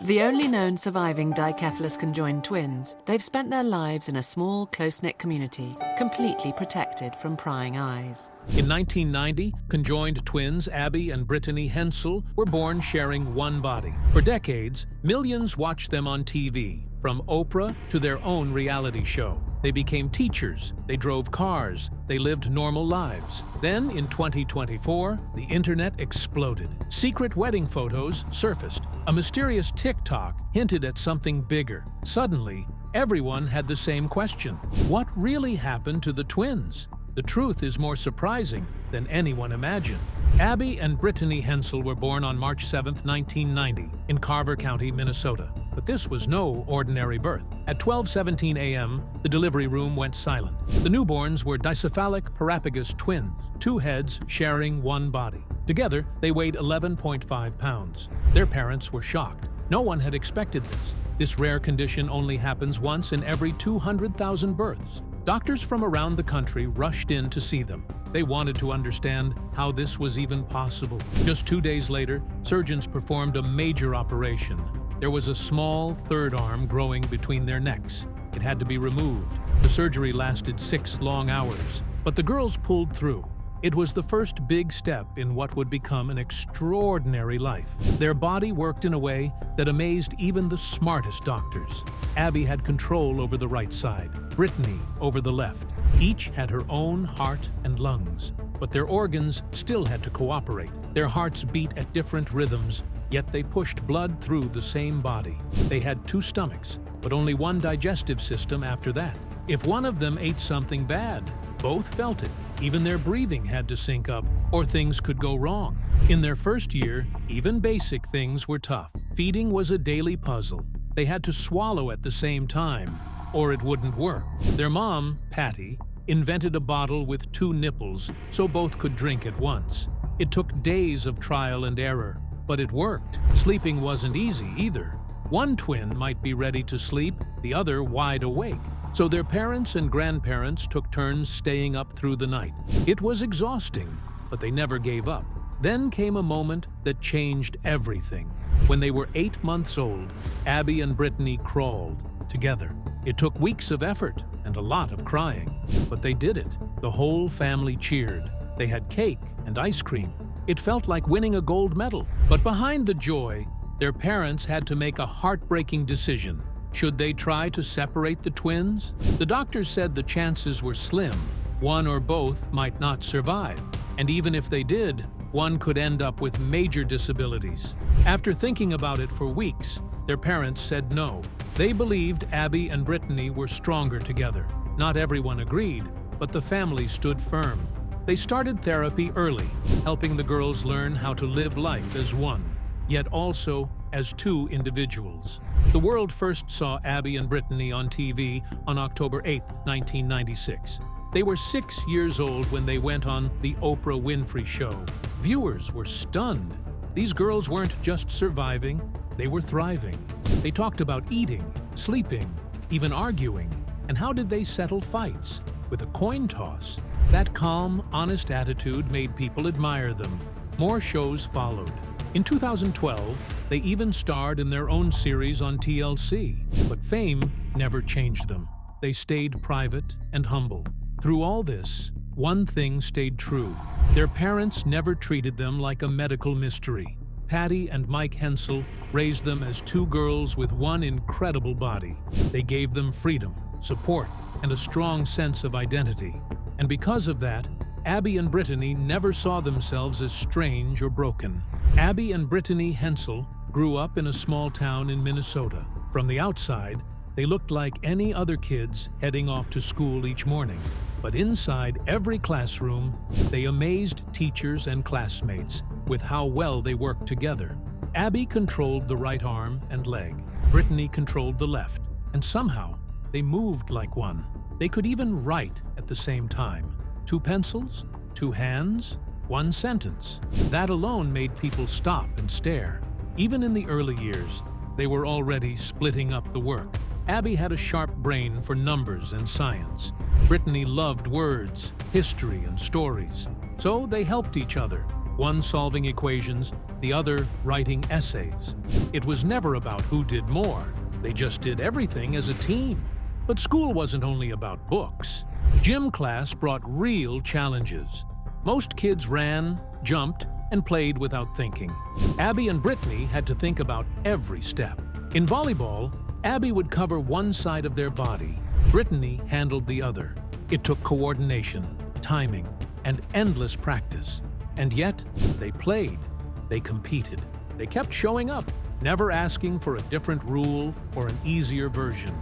The only known surviving dicephalous conjoined twins, they've spent their lives in a small, close-knit community, completely protected from prying eyes. In 1990, conjoined twins Abby and Brittany Hensel were born sharing one body. For decades, millions watched them on TV, from Oprah to their own reality show. They became teachers, they drove cars, they lived normal lives. Then, in 2024, the internet exploded. Secret wedding photos surfaced. A mysterious TikTok hinted at something bigger. Suddenly, everyone had the same question. What really happened to the twins? The truth is more surprising than anyone imagined. Abby and Brittany Hensel were born on March 7, 1990, in Carver County, Minnesota. But this was no ordinary birth. At 12:17 a.m., the delivery room went silent. The newborns were dicephalic parapagous twins, two heads sharing one body. Together, they weighed 11.5 pounds. Their parents were shocked. No one had expected this. This rare condition only happens once in every 200,000 births. Doctors from around the country rushed in to see them. They wanted to understand how this was even possible. Just 2 days later, surgeons performed a major operation. There was a small third arm growing between their necks. It had to be removed. The surgery lasted 6 long hours, but the girls pulled through. It was the first big step in what would become an extraordinary life. Their body worked in a way that amazed even the smartest doctors. Abby had control over the right side, Brittany over the left. Each had her own heart and lungs, but their organs still had to cooperate. Their hearts beat at different rhythms, yet they pushed blood through the same body. They had 2 stomachs, but only one digestive system after that. If one of them ate something bad, both felt it. Even their breathing had to sync up, or things could go wrong. In their first year, even basic things were tough. Feeding was a daily puzzle. They had to swallow at the same time, or it wouldn't work. Their mom, Patty, invented a bottle with 2 nipples so both could drink at once. It took days of trial and error, but it worked. Sleeping wasn't easy either. One twin might be ready to sleep, the other wide awake. So their parents and grandparents took turns staying up through the night. It was exhausting, but they never gave up. Then came a moment that changed everything. When they were 8 months old, Abby and Brittany crawled together. It took weeks of effort and a lot of crying, but they did it. The whole family cheered. They had cake and ice cream. It felt like winning a gold medal. But behind the joy, their parents had to make a heartbreaking decision. Should they try to separate the twins? The doctors said the chances were slim. One or both might not survive. And even if they did, one could end up with major disabilities. After thinking about it for weeks, their parents said no. They believed Abby and Brittany were stronger together. Not everyone agreed, but the family stood firm. They started therapy early, helping the girls learn how to live life as one, yet also as 2 individuals. The world first saw Abby and Brittany on TV on October 8, 1996. They were 6 years old when they went on The Oprah Winfrey Show. Viewers were stunned. These girls weren't just surviving, they were thriving. They talked about eating, sleeping, even arguing. And how did they settle fights? With a coin toss. That calm, honest attitude made people admire them. More shows followed. In 2012, they even starred in their own series on TLC. But fame never changed them. They stayed private and humble. Through all this, one thing stayed true. Their parents never treated them like a medical mystery. Patty and Mike Hensel raised them as 2 girls with one incredible body. They gave them freedom, support, and a strong sense of identity. And because of that, Abby and Brittany never saw themselves as strange or broken. Abby and Brittany Hensel grew up in a small town in Minnesota. From the outside, they looked like any other kids heading off to school each morning. But inside every classroom, they amazed teachers and classmates with how well they worked together. Abby controlled the right arm and leg. Brittany controlled the left. And somehow, they moved like one. They could even write at the same time. 2 pencils, 2 hands, 1 sentence. That alone made people stop and stare. Even in the early years, they were already splitting up the work. Abby had a sharp brain for numbers and science. Brittany loved words, history, and stories. So they helped each other. one solving equations, the other writing essays. It was never about who did more. They just did everything as a team. But school wasn't only about books. Gym class brought real challenges. Most kids ran, jumped, and played without thinking. Abby and Brittany had to think about every step. In volleyball, Abby would cover one side of their body. Brittany handled the other. It took coordination, timing, and endless practice. And yet, they played. They competed. They kept showing up, never asking for a different rule or an easier version.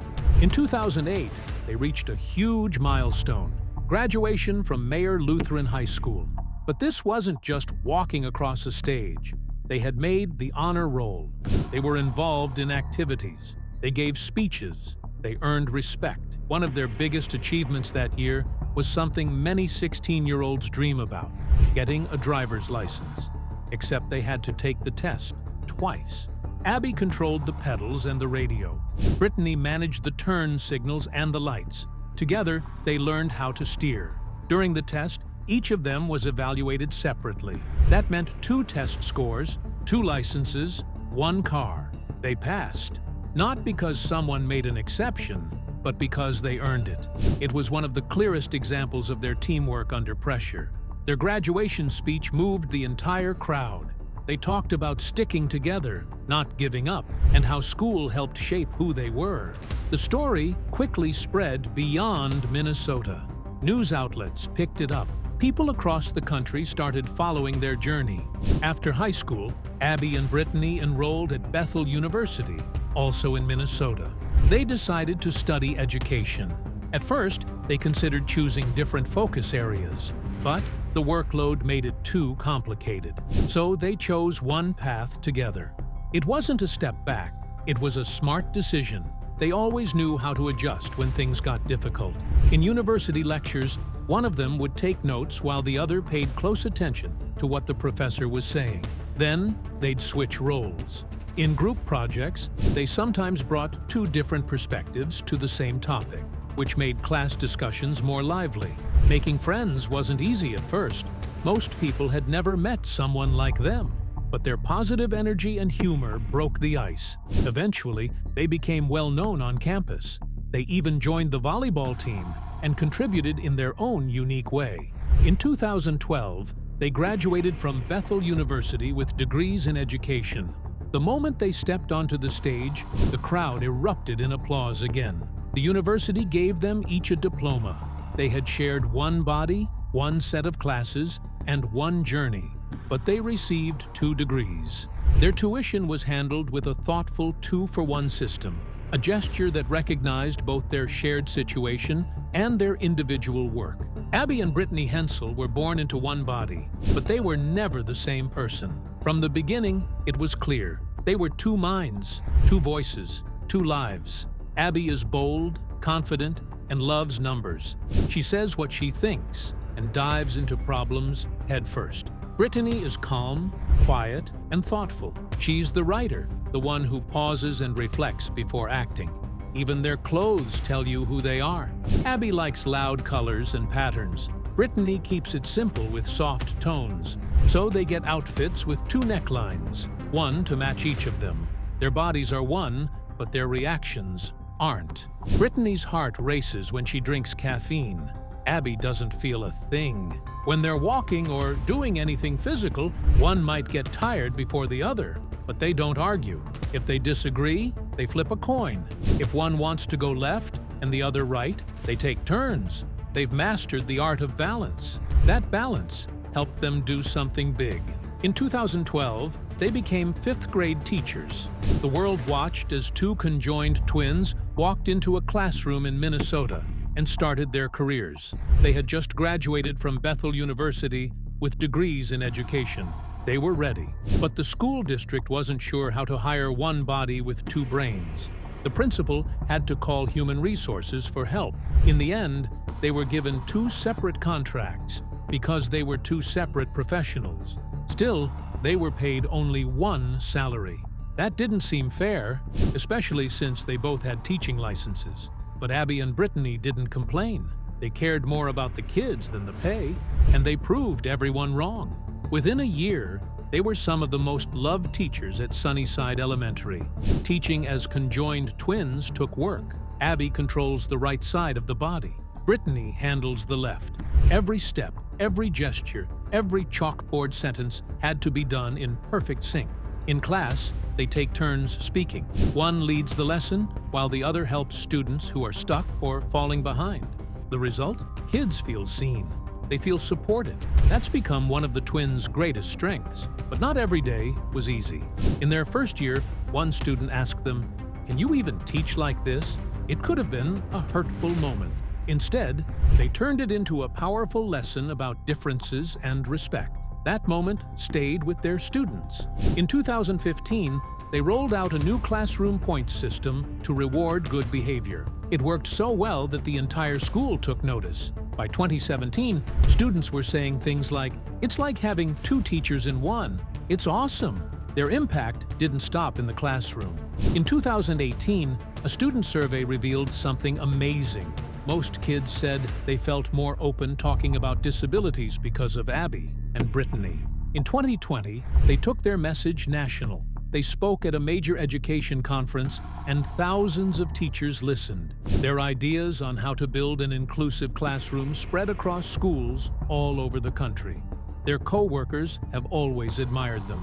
In 2008, they reached a huge milestone: graduation from Mayer Lutheran High School. But this wasn't just walking across a stage. They had made the honor roll. They were involved in activities. They gave speeches. They earned respect. One of their biggest achievements that year was something many 16-year-olds dream about: getting a driver's license. Except they had to take the test twice. Abby controlled the pedals and the radio. Brittany managed the turn signals and the lights. Together, they learned how to steer. During the test, each of them was evaluated separately. That meant 2 test scores, 2 licenses, 1 car. They passed, not because someone made an exception, but because they earned it. It was one of the clearest examples of their teamwork under pressure. Their graduation speech moved the entire crowd. They talked about sticking together, not giving up, and how school helped shape who they were. The story quickly spread beyond Minnesota. News outlets picked it up. People across the country started following their journey. After high school, Abby and Brittany enrolled at Bethel University, also in Minnesota. They decided to study education. At first, they considered choosing different focus areas, but the workload made it too complicated. So they chose one path together. It wasn't a step back. It was a smart decision. They always knew how to adjust when things got difficult. In university lectures, one of them would take notes while the other paid close attention to what the professor was saying. Then, they'd switch roles. In group projects, they sometimes brought 2 different perspectives to the same topic, which made class discussions more lively. Making friends wasn't easy at first. Most people had never met someone like them. But their positive energy and humor broke the ice. Eventually, they became well known on campus. They even joined the volleyball team and contributed in their own unique way. In 2012, they graduated from Bethel University with degrees in education. The moment they stepped onto the stage, the crowd erupted in applause again. The university gave them each a diploma. They had shared one body, one set of classes, and one journey. But they received 2 degrees. Their tuition was handled with a thoughtful 2-for-1 system, a gesture that recognized both their shared situation and their individual work. Abby and Brittany Hensel were born into one body, but they were never the same person. From the beginning, it was clear. They were 2 minds, 2 voices, 2 lives. Abby is bold, confident, and loves numbers. She says what she thinks and dives into problems headfirst. Brittany is calm, quiet, and thoughtful. She's the writer, the one who pauses and reflects before acting. Even their clothes tell you who they are. Abby likes loud colors and patterns. Brittany keeps it simple with soft tones. So they get outfits with 2 necklines, one to match each of them. Their bodies are one, but their reactions aren't. Brittany's heart races when she drinks caffeine. Abby doesn't feel a thing. When they're walking or doing anything physical, one might get tired before the other, but they don't argue. If they disagree, they flip a coin. If one wants to go left and the other right, they take turns. They've mastered the art of balance. That balance helped them do something big. In 2012, they became 5th grade teachers. The world watched as 2 conjoined twins walked into a classroom in Minnesota and started their careers. They had just graduated from Bethel University with degrees in education. They were ready, but the school district wasn't sure how to hire one body with 2 brains. The principal had to call human resources for help. In the end, they were given 2 separate contracts because they were 2 separate professionals. Still, they were paid only 1 salary. That didn't seem fair, especially since they both had teaching licenses. But Abby and Brittany didn't complain. They cared more about the kids than the pay, and they proved everyone wrong. Within a year, they were some of the most loved teachers at Sunnyside Elementary. Teaching as conjoined twins took work. Abby controls the right side of the body. Brittany handles the left. Every step, every gesture, every chalkboard sentence had to be done in perfect sync. In class, they take turns speaking. One leads the lesson, while the other helps students who are stuck or falling behind. The result? Kids feel seen. They feel supported. That's become one of the twins' greatest strengths. But not every day was easy. In their first year, one student asked them, "Can you even teach like this?" It could have been a hurtful moment. Instead, they turned it into a powerful lesson about differences and respect. That moment stayed with their students. In 2015, they rolled out a new classroom points system to reward good behavior. It worked so well that the entire school took notice. By 2017, students were saying things like, "It's like having two teachers in one. It's awesome." Their impact didn't stop in the classroom. In 2018, a student survey revealed something amazing. Most kids said they felt more open talking about disabilities because of Abby and Brittany. In 2020, they took their message national. They spoke at a major education conference, and thousands of teachers listened. Their ideas on how to build an inclusive classroom spread across schools all over the country. Their co-workers have always admired them.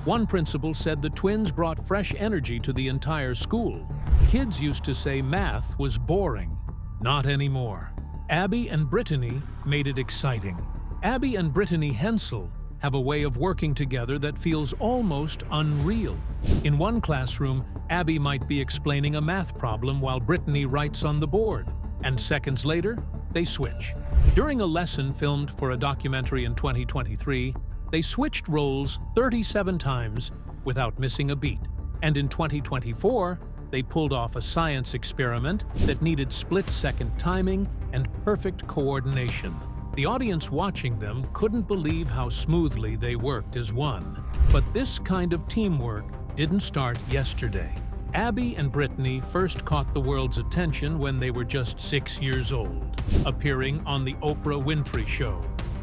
One principal said the twins brought fresh energy to the entire school. Kids used to say math was boring. Not anymore. Abby and Brittany made it exciting. Abby and Brittany Hensel have a way of working together that feels almost unreal. In one classroom, Abby might be explaining a math problem while Brittany writes on the board, and seconds later, they switch. During a lesson filmed for a documentary in 2023, they switched roles 37 times without missing a beat. And in 2024, they pulled off a science experiment that needed split-second timing and perfect coordination. The audience watching them couldn't believe how smoothly they worked as one. But this kind of teamwork didn't start yesterday. Abby and Brittany first caught the world's attention when they were just 6 years old, appearing on the Oprah Winfrey Show.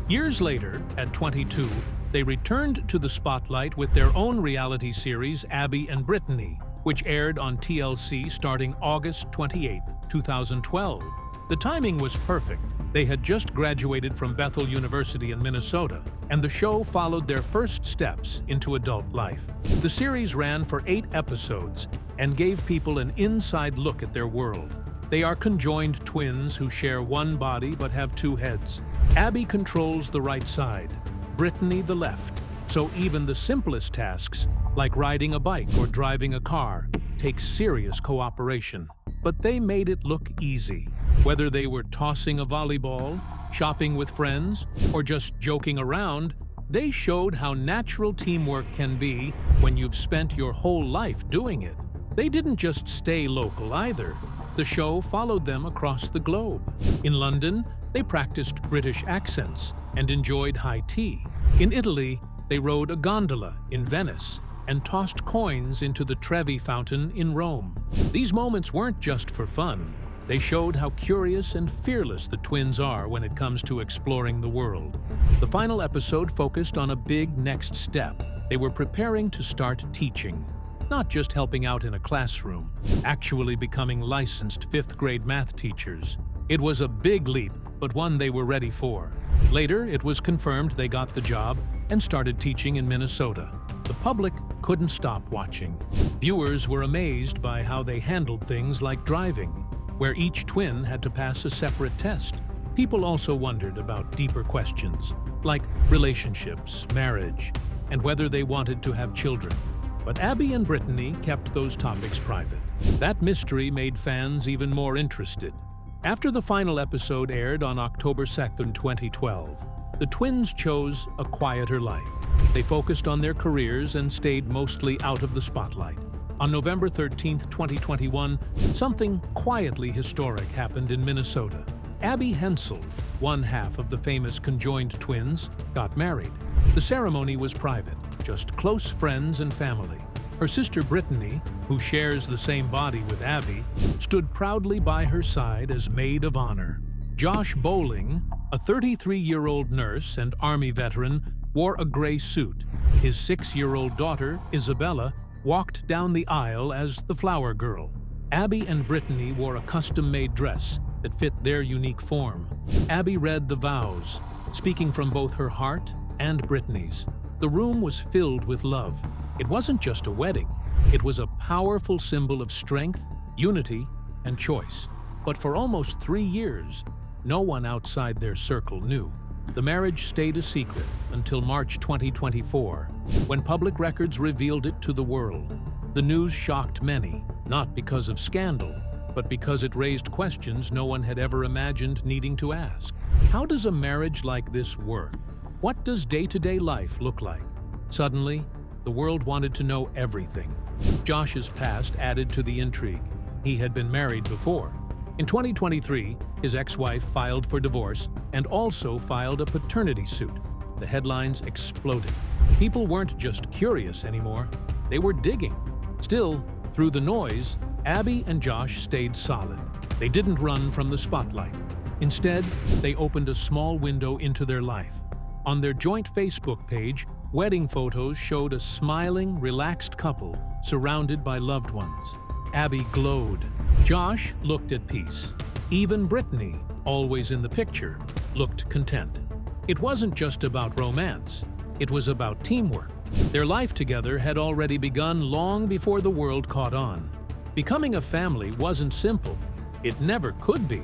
Years later, at 22, they returned to the spotlight with their own reality series, Abby and Brittany, which aired on TLC starting August 28, 2012. The timing was perfect. They had just graduated from Bethel University in Minnesota, and the show followed their first steps into adult life. The series ran for 8 episodes and gave people an inside look at their world. They are conjoined twins who share one body but have 2 heads. Abby controls the right side, Brittany the left, so even the simplest tasks, like riding a bike or driving a car, take serious cooperation. But they made it look easy. Whether they were tossing a volleyball, shopping with friends, or just joking around, they showed how natural teamwork can be when you've spent your whole life doing it. They didn't just stay local either. The show followed them across the globe. In London, they practiced British accents and enjoyed high tea. In Italy, they rode a gondola in Venice and tossed coins into the Trevi fountain in Rome. These moments weren't just for fun. They showed how curious and fearless the twins are when it comes to exploring the world. The final episode focused on a big next step. They were preparing to start teaching, not just helping out in a classroom, actually becoming licensed 5th-grade math teachers. It was a big leap, but one they were ready for. Later, it was confirmed they got the job and started teaching in Minnesota. The public couldn't stop watching. Viewers were amazed by how they handled things like driving, where each twin had to pass a separate test. People also wondered about deeper questions, like relationships, marriage, and whether they wanted to have children. But Abby and Brittany kept those topics private. That mystery made fans even more interested. After the final episode aired on October 2, 2012, the twins chose a quieter life. They focused on their careers and stayed mostly out of the spotlight. On November 13, 2021, something quietly historic happened in Minnesota. Abby Hensel, one half of the famous conjoined twins, got married. The ceremony was private, just close friends and family. Her sister Brittany, who shares the same body with Abby, stood proudly by her side as maid of honor. Josh Bowling, a 33-year-old nurse and Army veteran, wore a gray suit. His 6-year-old daughter, Isabella, walked down the aisle as the flower girl. Abby and Brittany wore a custom-made dress that fit their unique form. Abby read the vows, speaking from both her heart and Brittany's. The room was filled with love. It wasn't just a wedding. It was a powerful symbol of strength, unity, and choice. But for almost 3 years, no one outside their circle knew. The marriage stayed a secret until March 2024, when public records revealed it to the world. The news shocked many, not because of scandal, but because it raised questions no one had ever imagined needing to ask. How does a marriage like this work? What does day-to-day life look like? Suddenly, the world wanted to know everything. Josh's past added to the intrigue. He had been married before. In 2023, his ex-wife filed for divorce and also filed a paternity suit. The headlines exploded. People weren't just curious anymore, they were digging. Still, through the noise, Abby and Josh stayed solid. They didn't run from the spotlight. Instead, they opened a small window into their life. On their joint Facebook page, wedding photos showed a smiling, relaxed couple surrounded by loved ones. Abby glowed. Josh looked at peace. Even Brittany, always in the picture, looked content. It wasn't just about romance. It was about teamwork. Their life together had already begun long before the world caught on. Becoming a family wasn't simple. It never could be.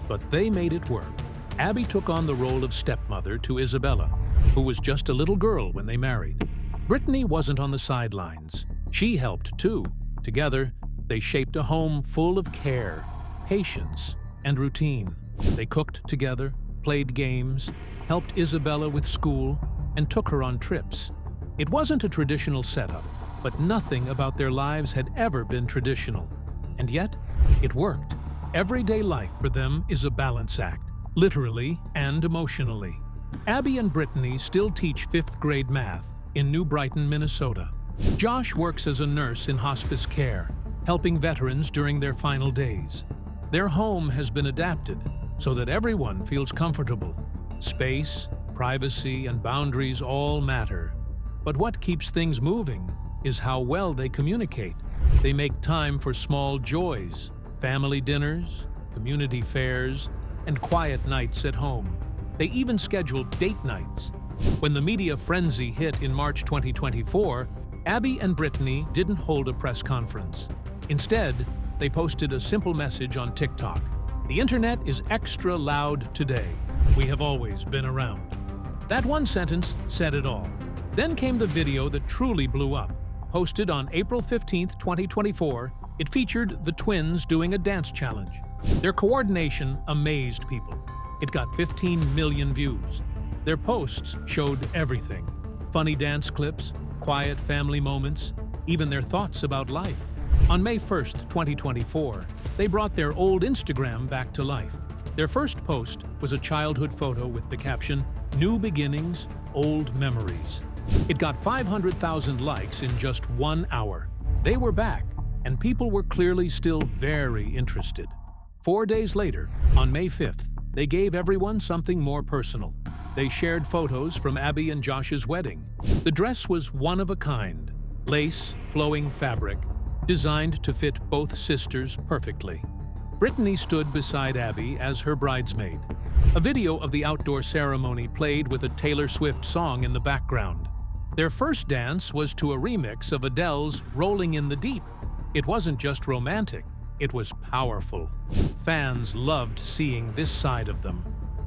But they made it work. Abby took on the role of stepmother to Isabella, who was just a little girl when they married. Brittany wasn't on the sidelines. She helped too. Together, they shaped a home full of care, patience, and routine. They cooked together, played games, helped Isabella with school, and took her on trips. It wasn't a traditional setup, but nothing about their lives had ever been traditional. And yet, it worked. Everyday life for them is a balance act, literally and emotionally. Abby and Brittany still teach 5th grade math in New Brighton, Minnesota. Josh works as a nurse in hospice care, helping veterans during their final days. Their home has been adapted so that everyone feels comfortable. Space, privacy, and boundaries all matter. But what keeps things moving is how well they communicate. They make time for small joys, family dinners, community fairs, and quiet nights at home. They even schedule date nights. When the media frenzy hit in March 2024, Abby and Brittany didn't hold a press conference. Instead, they posted a simple message on TikTok. "The internet is extra loud today. We have always been around." That one sentence said it all. Then came the video that truly blew up. Posted on April 15, 2024, it featured the twins doing a dance challenge. Their coordination amazed people. It got 15 million views. Their posts showed everything: funny dance clips, quiet family moments, even their thoughts about life. On May 1, 2024, they brought their old Instagram back to life. Their first post was a childhood photo with the caption, "New beginnings, old memories." It got 500,000 likes in just 1 hour. They were back, and people were clearly still very interested. 4 days later, on May 5th, they gave everyone something more personal. They shared photos from Abby and Josh's wedding. The dress was one of a kind, lace, flowing fabric, designed to fit both sisters perfectly. Brittany stood beside Abby as her bridesmaid. A video of the outdoor ceremony played with a Taylor Swift song in the background. Their first dance was to a remix of Adele's "Rolling in the Deep." It wasn't just romantic, it was powerful. Fans loved seeing this side of them.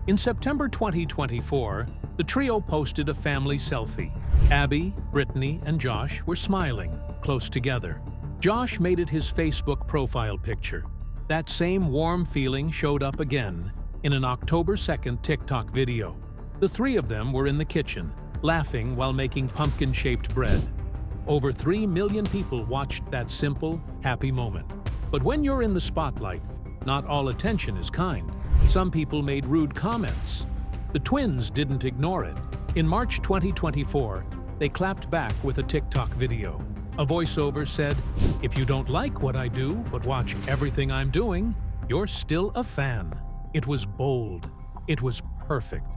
In September 2024, the trio posted a family selfie. Abby, Brittany, and Josh were smiling, close together. Josh made it his Facebook profile picture. That same warm feeling showed up again in an October 2nd TikTok video. The three of them were in the kitchen, laughing while making pumpkin-shaped bread. Over 3 million people watched that simple, happy moment. But when you're in the spotlight, not all attention is kind. Some people made rude comments. The twins didn't ignore it. In March 2024, they clapped back with a TikTok video. A voiceover said, "If you don't like what I do, but watch everything I'm doing, you're still a fan." It was bold. It was perfect.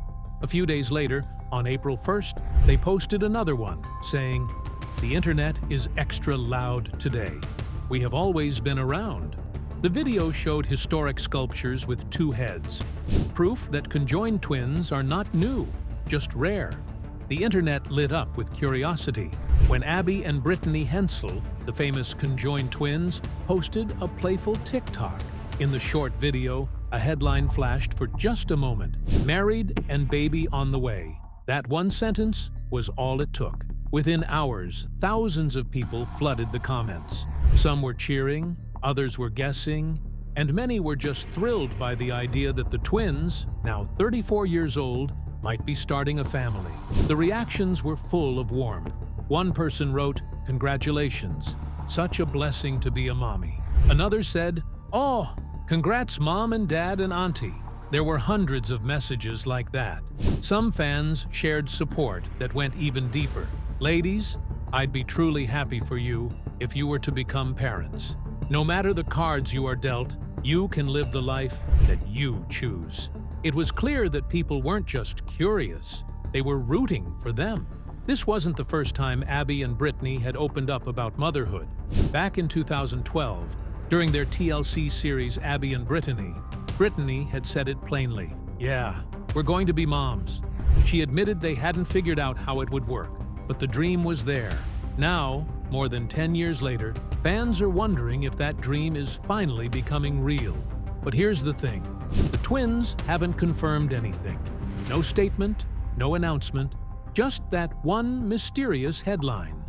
A few days later, On April 1st, they posted another one, saying, "The internet is extra loud today. We have always been around." The video showed historic sculptures with two heads, proof that conjoined twins are not new, just rare. The internet lit up with curiosity when Abby and Brittany Hensel, the famous conjoined twins, posted a playful TikTok. In the short video, a headline flashed for just a moment: "Married and baby on the way." That one sentence was all it took. Within hours, thousands of people flooded the comments. Some were cheering, others were guessing, and many were just thrilled by the idea that the twins, now 34 years old, might be starting a family. The reactions were full of warmth. One person wrote, "Congratulations, such a blessing to be a mommy." Another said, "Oh, congrats mom and dad and auntie." There were hundreds of messages like that. Some fans shared support that went even deeper. "Ladies, I'd be truly happy for you if you were to become parents. No matter the cards you are dealt, you can live the life that you choose." It was clear that people weren't just curious, they were rooting for them. This wasn't the first time Abby and Brittany had opened up about motherhood. Back in 2012, during their TLC series Abby and Brittany, Brittany had said it plainly. "Yeah, we're going to be moms." She admitted they hadn't figured out how it would work, but the dream was there. Now, more than 10 years later, fans are wondering if that dream is finally becoming real. But here's the thing. The twins haven't confirmed anything. No statement, no announcement, just that one mysterious headline.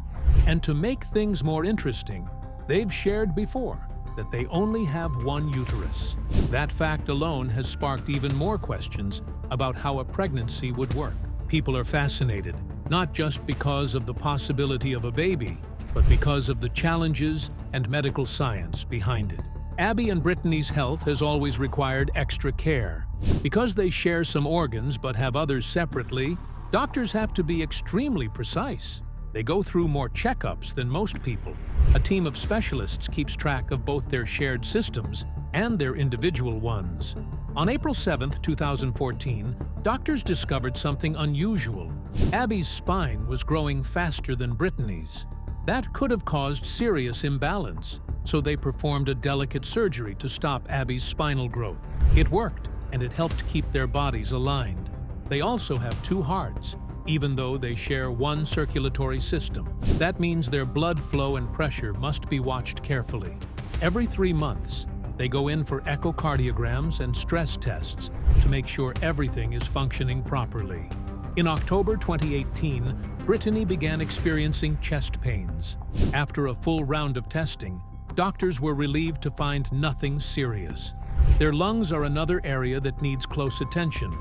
And to make things more interesting, they've shared before that they only have one uterus. That fact alone has sparked even more questions about how a pregnancy would work. People are fascinated, not just because of the possibility of a baby, but because of the challenges and medical science behind it. Abby and Brittany's health has always required extra care. Because they share some organs but have others separately, doctors have to be extremely precise. They go through more checkups than most people. A team of specialists keeps track of both their shared systems and their individual ones. On April 7, 2014, doctors discovered something unusual. Abby's spine was growing faster than Brittany's. That could have caused serious imbalance, so they performed a delicate surgery to stop Abby's spinal growth. It worked, and it helped keep their bodies aligned. They also have two hearts, even though they share one circulatory system. That means their blood flow and pressure must be watched carefully. Every 3 months, they go in for echocardiograms and stress tests to make sure everything is functioning properly. In October 2018, Brittany began experiencing chest pains. After a full round of testing, doctors were relieved to find nothing serious. Their lungs are another area that needs close attention.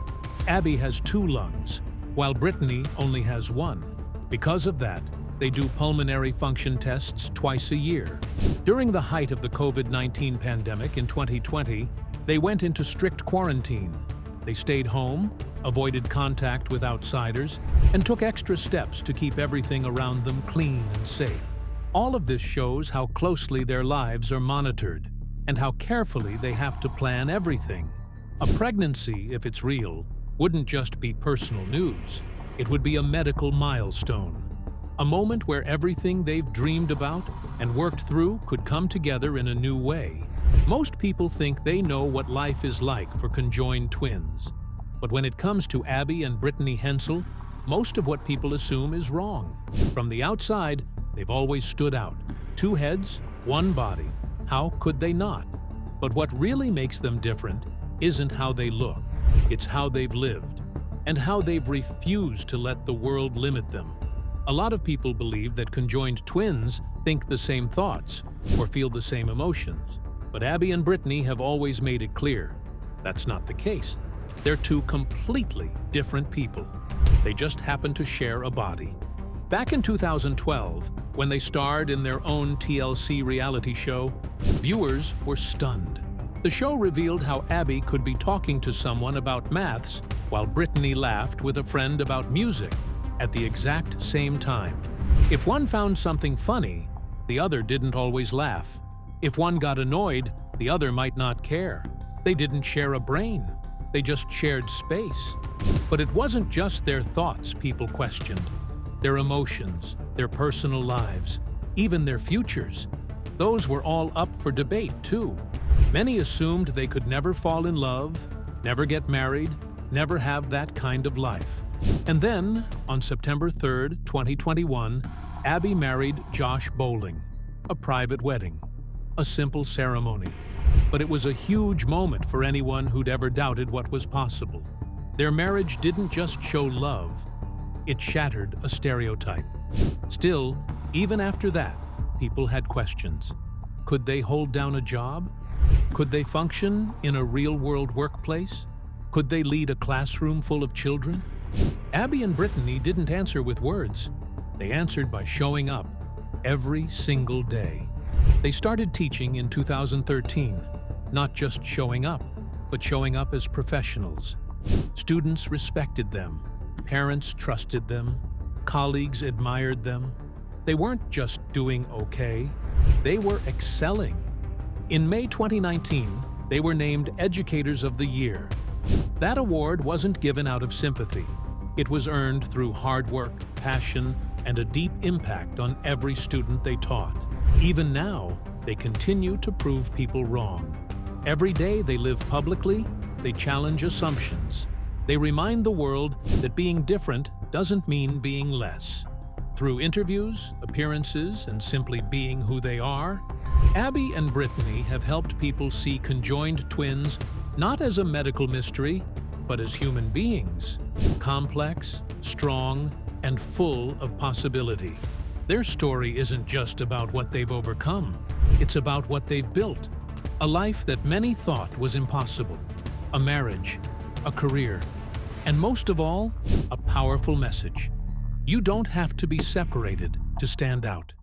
Abby has 2 lungs, while Brittany only has 1. Because of that, they do pulmonary function tests twice a year. During the height of the COVID-19 pandemic in 2020, they went into strict quarantine. They stayed home, avoided contact with outsiders, and took extra steps to keep everything around them clean and safe. All of this shows how closely their lives are monitored and how carefully they have to plan everything. A pregnancy, if it's real, wouldn't just be personal news. It would be a medical milestone. A moment where everything they've dreamed about and worked through could come together in a new way. Most people think they know what life is like for conjoined twins. But when it comes to Abby and Brittany Hensel, most of what people assume is wrong. From the outside, they've always stood out. 2 heads, 1 body. How could they not? But what really makes them different isn't how they look. It's how they've lived, and how they've refused to let the world limit them. A lot of people believe that conjoined twins think the same thoughts or feel the same emotions. But Abby and Brittany have always made it clear that's not the case. They're 2 completely different people. They just happen to share a body. Back in 2012, when they starred in their own TLC reality show, viewers were stunned. The show revealed how Abby could be talking to someone about maths while Brittany laughed with a friend about music at the exact same time. If one found something funny, the other didn't always laugh. If one got annoyed, the other might not care. They didn't share a brain. They just shared space. But it wasn't just their thoughts people questioned. Their emotions, their personal lives, even their futures. Those were all up for debate, too. Many assumed they could never fall in love, never get married, never have that kind of life. And then, on September 3rd, 2021, Abby married Josh Bowling. A private wedding. A simple ceremony. But it was a huge moment for anyone who'd ever doubted what was possible. Their marriage didn't just show love, it shattered a stereotype. Still, even after that, people had questions. Could they hold down a job? Could they function in a real-world workplace? Could they lead a classroom full of children? Abby and Brittany didn't answer with words. They answered by showing up every single day. They started teaching in 2013, not just showing up, but showing up as professionals. Students respected them, parents trusted them, colleagues admired them. They weren't just doing okay, they were excelling. In May 2019, they were named Educators of the Year. That award wasn't given out of sympathy. It was earned through hard work, passion, and a deep impact on every student they taught. Even now, they continue to prove people wrong. Every day they live publicly, they challenge assumptions. They remind the world that being different doesn't mean being less. Through interviews, appearances, and simply being who they are, Abby and Brittany have helped people see conjoined twins not as a medical mystery, but as human beings, complex, strong, and full of possibility. Their story isn't just about what they've overcome, it's about what they've built. A life that many thought was impossible, a marriage, a career, and most of all, a powerful message. You don't have to be separated to stand out.